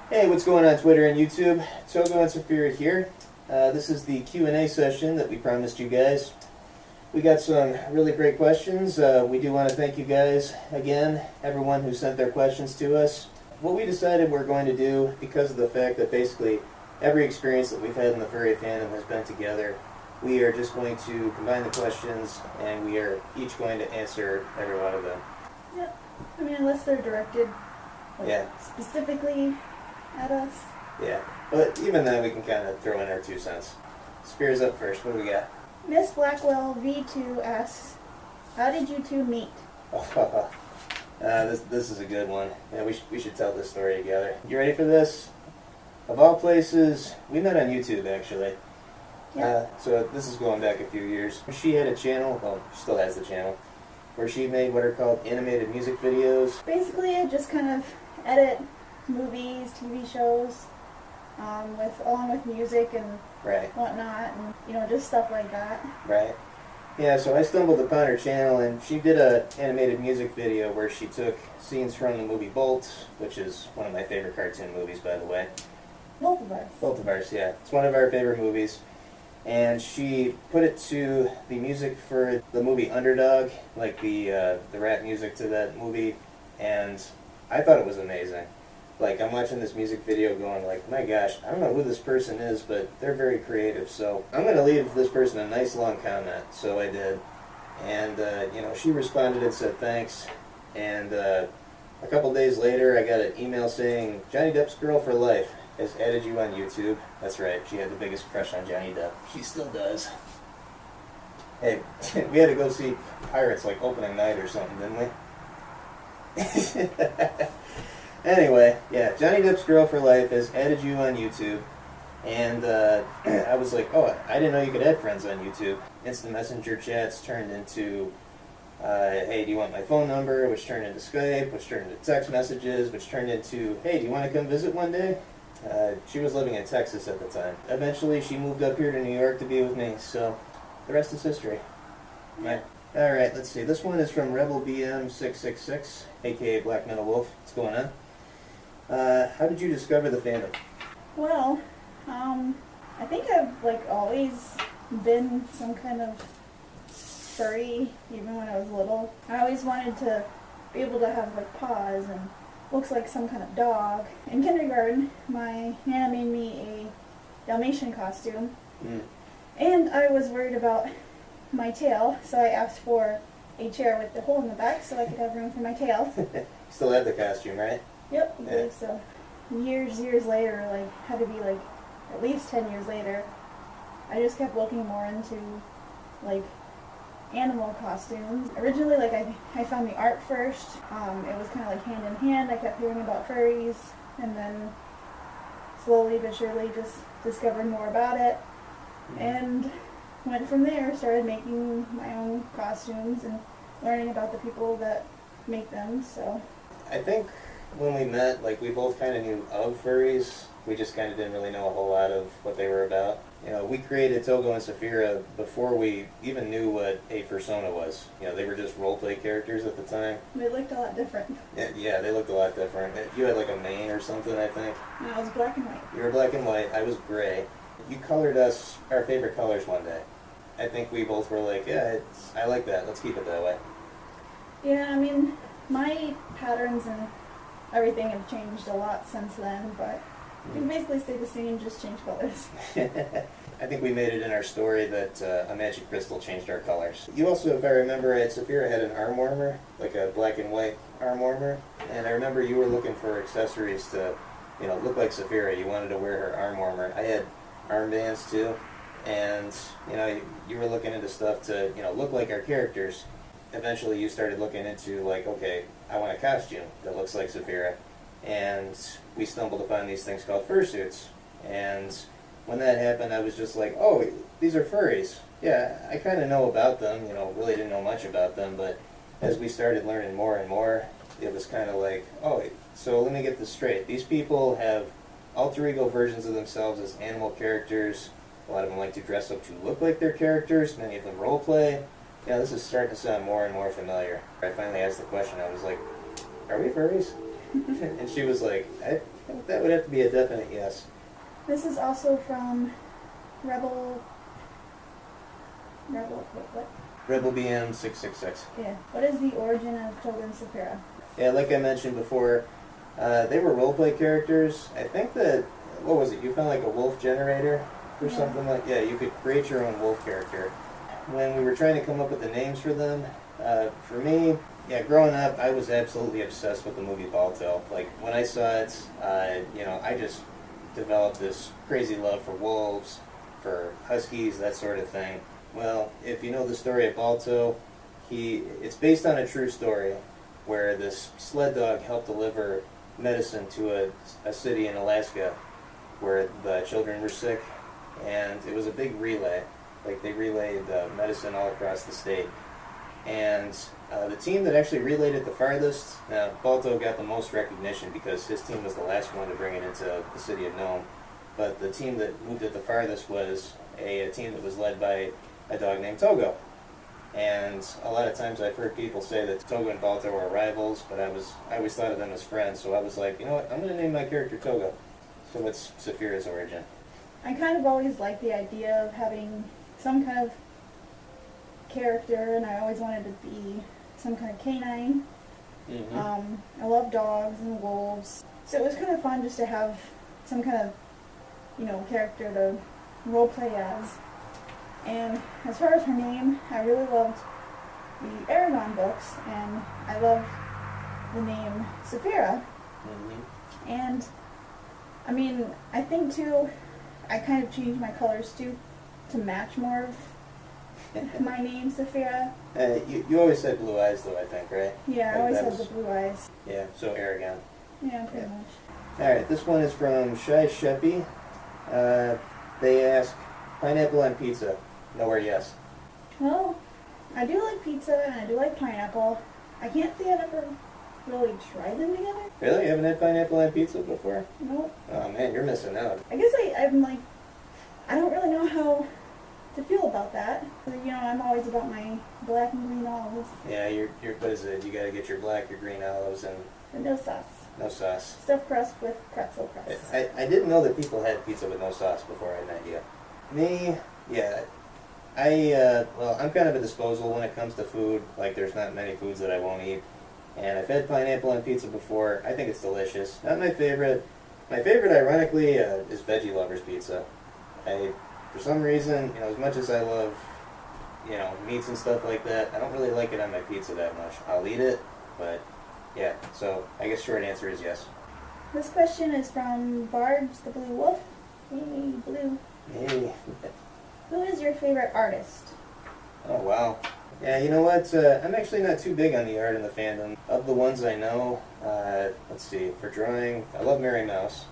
Hey, what's going on Twitter and YouTube? Togo and Saphira here. This is the Q&A session that we promised you guys. We got some really great questions. We do want to thank you guys again, everyone who sent their questions to us. What we decided we're going to do, because of the fact that basically every experience that we've had in the furry fandom has been together, we are just going to combine the questions and we are each going to answer every one of them. Yep. I mean, unless they're directed specifically at us. Yeah, but even then we can kind of throw in our 2 cents. Spears up first. What do we got? Miss Blackwell V2 asks, how did you two meet? This is a good one. Yeah, we should tell this story together. You ready for this? Of all places, we met on YouTube actually. Yeah. So this is going back a few years. She had a channel, well, she still has the channel, where she made what are called animated music videos. Basically, I just kind of edit movies, TV shows, along with music and whatnot, and just stuff like that. Right. Yeah, so I stumbled upon her channel, and she did a animated music video where she took scenes from the movie Bolt, which is one of my favorite cartoon movies, by the way. Both of ours. Both of ours, yeah. It's one of our favorite movies. And she put it to the music for the movie Underdog, like the rap music to that movie, and I thought it was amazing. Like, I'm watching this music video going like, my gosh, I don't know who this person is, but they're very creative, so I'm going to leave this person a nice long comment. So I did. And, she responded and said thanks. And a couple days later, I got an email saying, Johnny Depp's girl for life has added you on YouTube. That's right, she had the biggest crush on Johnny Depp. She still does. Hey, we had to go see Pirates like opening night or something, didn't we? Anyway, yeah, Johnny Depp's girl for life has added you on YouTube, and I was like, oh, I didn't know you could add friends on YouTube. Instant messenger chats turned into, hey, do you want my phone number, which turned into Skype, which turned into text messages, which turned into, hey, do you want to come visit one day? She was living in Texas at the time. Eventually, she moved up here to New York to be with me, so the rest is history. Right. Alright, let's see. This one is from RebelBM666, aka Black Metal Wolf. What's going on? How did you discover the fandom? Well, I think I've always been some kind of furry, even when I was little. I always wanted to be able to have paws and looks like some kind of dog. In kindergarten, my Nana made me a Dalmatian costume, and I was worried about my tail, so I asked for a chair with the hole in the back so I could have room for my tail. Still have the costume, right? Yep, I believe so. Years later, had to be at least 10 years later, I just kept looking more into animal costumes. Originally, I found the art first. It was kind of hand in hand. I kept hearing about furries, and then slowly but surely just discovered more about it, and went from there. Started making my own costumes and learning about the people that make them. So I think when we met, we both kind of knew of furries. We just kind of didn't really know a whole lot of what they were about. We created Togo and Saphira before we even knew what a persona was. They were just roleplay characters at the time. They looked a lot different. Yeah, they looked a lot different. You had a mane or something, I think. No, I was black and white. You were black and white. I was gray. You colored us our favorite colors one day. I think we both were like, yeah, I like that. Let's keep it that way. Yeah, I mean, my patterns and everything have changed a lot since then, but you basically stay the same, just change colors. I think we made it in our story that a magic crystal changed our colors. You also, if I remember right, Saphira had an arm warmer, like a black and white arm warmer, and I remember you were looking for accessories to, look like Saphira. You wanted to wear her arm warmer. I had armbands too, and, you were looking into stuff to, look like our characters. Eventually you started looking into, okay, I want a costume that looks like Saphira. And we stumbled upon these things called fursuits. And when that happened, I was just like, oh, these are furries. Yeah, I kind of know about them, really didn't know much about them, but as we started learning more and more, it was kind of like, oh, so let me get this straight. These people have alter ego versions of themselves as animal characters. A lot of them like to dress up to look like their characters. Many of them role play. This is starting to sound more and more familiar. I finally asked the question. I was like, are we furries? And she was like, I think that would have to be a definite yes. This is also from Rebel, what? Rebel BM 666. Yeah. What is the origin of Togo and Saphira? Yeah, like I mentioned before, they were roleplay characters. I think that, what was it, you found like a wolf generator or something like that? Yeah, you could create your own wolf character. When we were trying to come up with the names for them, for me, yeah, growing up, I was absolutely obsessed with the movie Balto. Like, when I saw it, I just developed this crazy love for wolves, for huskies, that sort of thing. Well, if you know the story of Balto, it's based on a true story where this sled dog helped deliver medicine to a city in Alaska where the children were sick, and it was a big relay. Like, they relayed medicine all across the state. And the team that actually relayed it the farthest, now Balto got the most recognition because his team was the last one to bring it into the city of Nome. But the team that moved it the farthest was a team that was led by a dog named Togo. And a lot of times I've heard people say that Togo and Balto are rivals, but I always thought of them as friends. So I was like, you know what, I'm going to name my character Togo. So it's Saphira's origin. I kind of always liked the idea of having some kind of character, and I always wanted to be some kind of canine. Mm-hmm. I love dogs and wolves, so it was kind of fun just to have some kind of, character to roleplay as. And as far as her name, I really loved the Aragon books, and I loved the name Saphira. Mm-hmm. And I mean, I think too, I kind of changed my colors too to match more of my name, Saphira. You always said blue eyes, though, I think, right? Yeah, I Like always that had was- the blue eyes. Yeah, so Aragon. Yeah, pretty much. Alright, this one is from Shy Sheppy. They ask, pineapple on pizza. Nowhere yes. Well, I do like pizza and I do like pineapple. I can't say I've ever really tried them together. Really? You haven't had pineapple on pizza before? Nope. Oh man, you're missing out. I guess I'm like, I don't really know how to feel about that. 'Cause, I'm always about my black and green olives. Yeah, you're what is it? You gotta get your black, your green olives, and But no sauce. no sauce. Stuffed crust with pretzel crust. I didn't know that people had pizza with no sauce before I met you. Me, yeah. I'm kind of a disposal when it comes to food. Like, there's not many foods that I won't eat. And I've had pineapple on pizza before. I think it's delicious. Not my favorite. My favorite, ironically, is Veggie Lovers pizza. For some reason, as much as I love, meats and stuff like that, I don't really like it on my pizza that much. I'll eat it, but yeah. So I guess short answer is yes. This question is from Barge the Blue Wolf. Hey, Blue. Hey. Who is your favorite artist? Oh, wow. Yeah, you know what? I'm actually not too big on the art in the fandom. Of the ones I know, let's see, for drawing, I love Mary Mouse.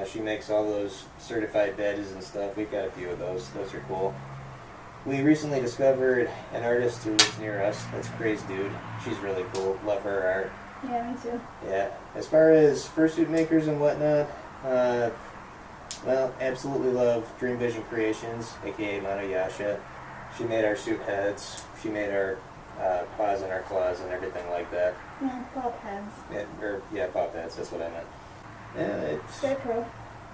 She makes all those certified badges and stuff. We've got a few of those. Those are cool. We recently discovered an artist who lives near us. That's Craze Dude. She's really cool. Love her art. Yeah, me too. Yeah. As far as fursuit makers and whatnot, absolutely love Dream Vision Creations, aka Monoyasha. She made our suit heads. She made our paws and our claws and everything like that. Yeah, pop heads. Pop heads. That's what I meant. Yeah, Scarecrow.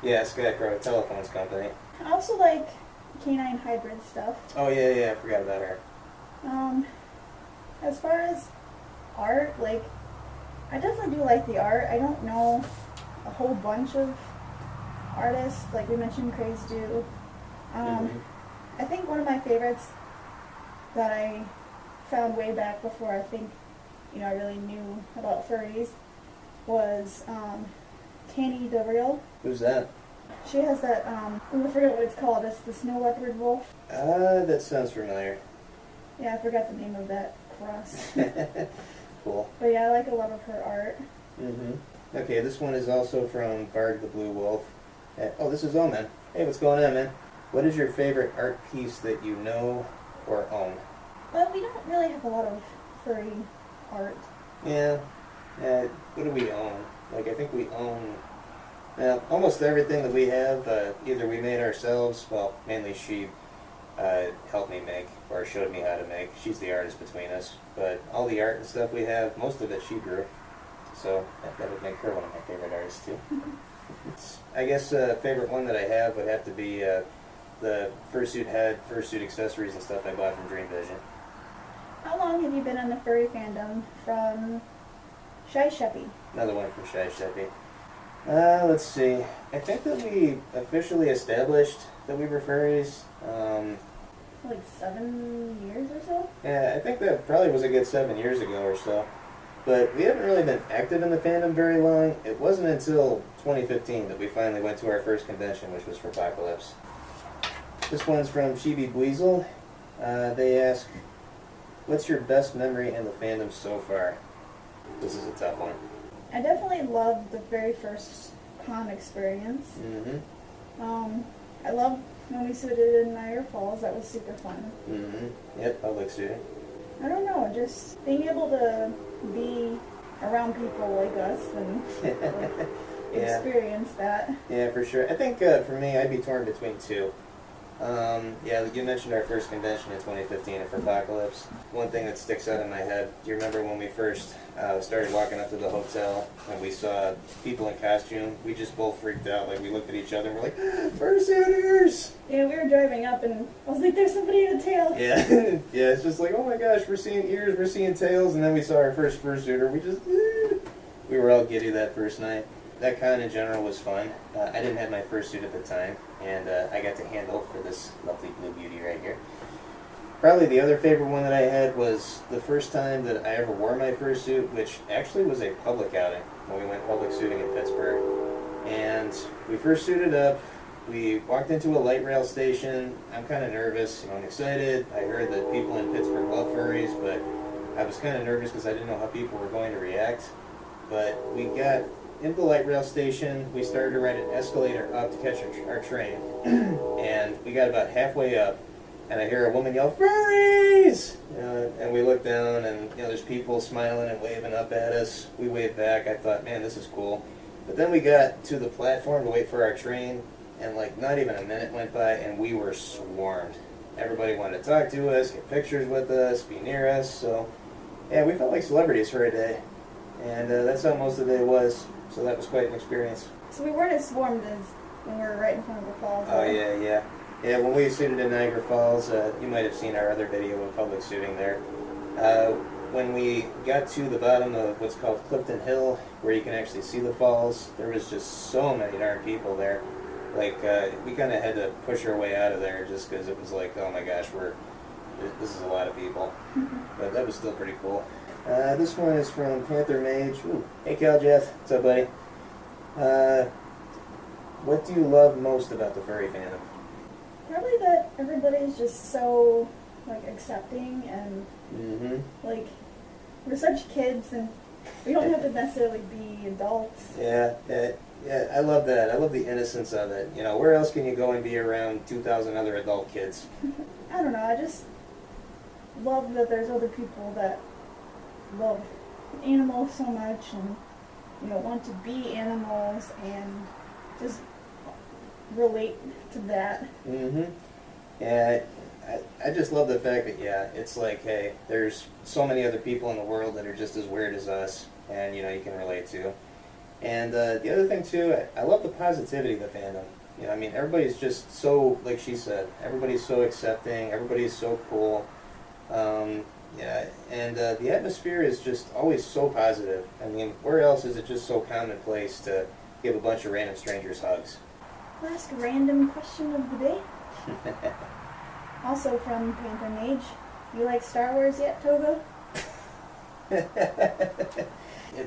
Yeah, Skycrow, Telephones Company. I also like canine hybrid stuff. Oh yeah, I forgot about her. As far as art, I definitely do like the art. I don't know a whole bunch of artists, like we mentioned Craze Do. I think one of my favorites that I found way back before I think, I really knew about furries was Tanny the Real. Who's that? She has that, I forget what it's called. It's the snow leopard wolf. That sounds familiar. Yeah, I forgot the name of that cross. Cool. But yeah, I like a lot of her art. Okay, this one is also from Varg the Blue Wolf. This is Omen. Hey, what's going on, man? What is your favorite art piece that you know or own? Well, we don't really have a lot of furry art. Yeah. What do we own? I think we own almost everything that we have. Either we made ourselves, well, mainly she helped me make, or showed me how to make. She's the artist between us. But all the art and stuff we have, most of it she drew. So that would make her one of my favorite artists too. I guess favorite one that I have would have to be the fursuit head, fursuit accessories and stuff I bought from Dream Vision. How long have you been in the furry fandom from Shy Sheppy? Another one from Shy Sheppy. Let's see. I think that we officially established that we were furries. Like 7 years or so? Yeah, I think that probably was a good 7 years ago or so. But we haven't really been active in the fandom very long. It wasn't until 2015 that we finally went to our first convention, which was for Apocalypse. This one's from Chibi Buizel. They ask, what's your best memory in the fandom so far? This is a tough one. I definitely loved the very first con experience. Mm-hmm. I loved when we suited in Niagara Falls. That was super fun. Mm-hmm. Yep, public shooting. I don't know, just being able to be around people like us and like, Yeah. experience that. Yeah, for sure. I think for me, I'd be torn between two. Yeah, you mentioned our first convention in 2015 for Apocalypse. One thing that sticks out in my head, do you remember when we first started walking up to the hotel and we saw people in costume? We just both freaked out. Like, we looked at each other and we're like, fursuiters! Yeah, we were driving up and I was like, there's somebody in a tail. Yeah. Yeah, it's just like, oh my gosh, we're seeing ears, we're seeing tails, and then we saw our first fursuiter. We were all giddy that first night. That con in general was fun. I didn't have my fursuit at the time, and I got to handle for this lovely blue beauty right here. Probably the other favorite one that I had was the first time that I ever wore my fursuit, which actually was a public outing when we went public suiting in Pittsburgh. And we first suited up. We walked into a light rail station. I'm kind of nervous. I'm excited. I heard that people in Pittsburgh love furries, but I was kind of nervous because I didn't know how people were going to react. But we got into the light rail station. We started to ride an escalator up to catch our train. And we got about halfway up, and I hear a woman yell, "Furries!" And we look down, and there's people smiling and waving up at us. We waved back. I thought, man, this is cool. But then we got to the platform to wait for our train, and like not even a minute went by, and we were swarmed. Everybody wanted to talk to us, get pictures with us, be near us. So yeah, we felt like celebrities for a day. And that's how most of the day was. So that was quite an experience. So we weren't as swarmed as when we were right in front of the falls. Oh, yeah. Yeah, when we suited in Niagara Falls, you might have seen our other video of public suiting there. When we got to the bottom of what's called Clifton Hill, where you can actually see the falls, there was just so many darn people there. Like, we kind of had to push our way out of there just because it was like, oh my gosh, this is a lot of people. But that was still pretty cool. This one is from Panther Mage. Ooh. Hey Kaljath, what's up, buddy? What do you love most about the furry fandom? Probably that everybody's just so like accepting and like we're such kids and we don't have to necessarily be adults. Yeah, I love that. I love the innocence of it. Where else can you go and be around 2,000 other adult kids? I don't know. I just love that there's other people that love animals so much and want to be animals and just relate to that. Yeah, I just love the fact that it's like, hey, there's so many other people in the world that are just as weird as us, and you can relate to. And the other thing too, I love the positivity of the fandom. Everybody's just so, like she said, everybody's so accepting, everybody's so cool. Yeah, and the atmosphere is just always so positive. Where else is it just so commonplace to give a bunch of random strangers hugs? Last random question of the day. Also from Panther Mage. You like Star Wars yet, Togo?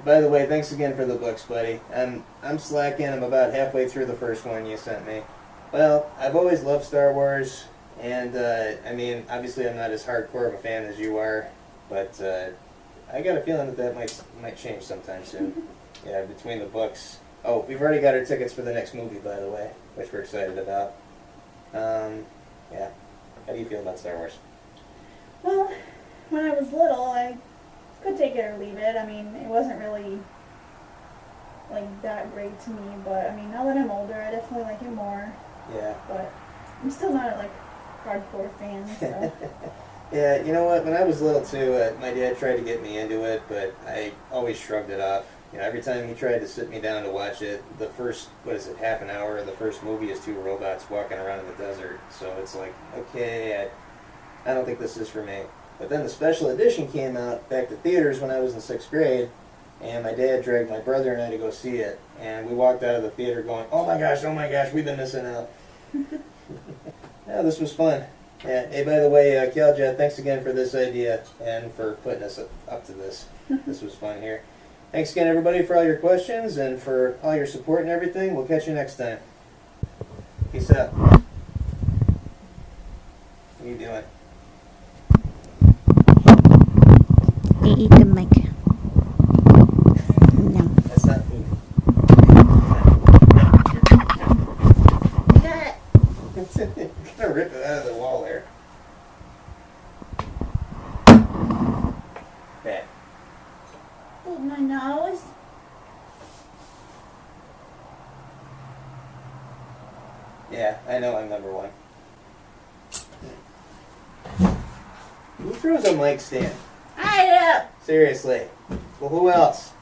By the way, thanks again for the books, buddy. I'm slacking. I'm about halfway through the first one you sent me. Well, I've always loved Star Wars. And, obviously I'm not as hardcore of a fan as you are, but I got a feeling that might change sometime soon. Yeah, between the books. Oh, we've already got our tickets for the next movie, by the way, which we're excited about. Yeah. How do you feel about Star Wars? Well, when I was little, I could take it or leave it. It wasn't really, like, that great to me, but, now that I'm older, I definitely like it more. Yeah. But I'm still not, like, hardcore fan, so. Yeah, you know what? When I was little too, my dad tried to get me into it, but I always shrugged it off. You know, every time he tried to sit me down to watch it, the first, half an hour of the first movie is two robots walking around in the desert. So it's like, okay, I don't think this is for me. But then the special edition came out back to theaters when I was in 6th grade, and my dad dragged my brother and I to go see it. And we walked out of the theater going, oh my gosh, we've been missing out. Yeah, this was fun. Yeah. Hey, by the way, Kaljath, thanks again for this idea and for putting us up to this. This was fun here. Thanks again, everybody, for all your questions and for all your support and everything. We'll catch you next time. Peace out. What are you doing? I eat the mic. No. That's not food. You're gonna rip it out of the wall there. Bad. Oh, my nose. Yeah, I know I'm number one. Who throws a mic stand? I do. Seriously. Well, who else?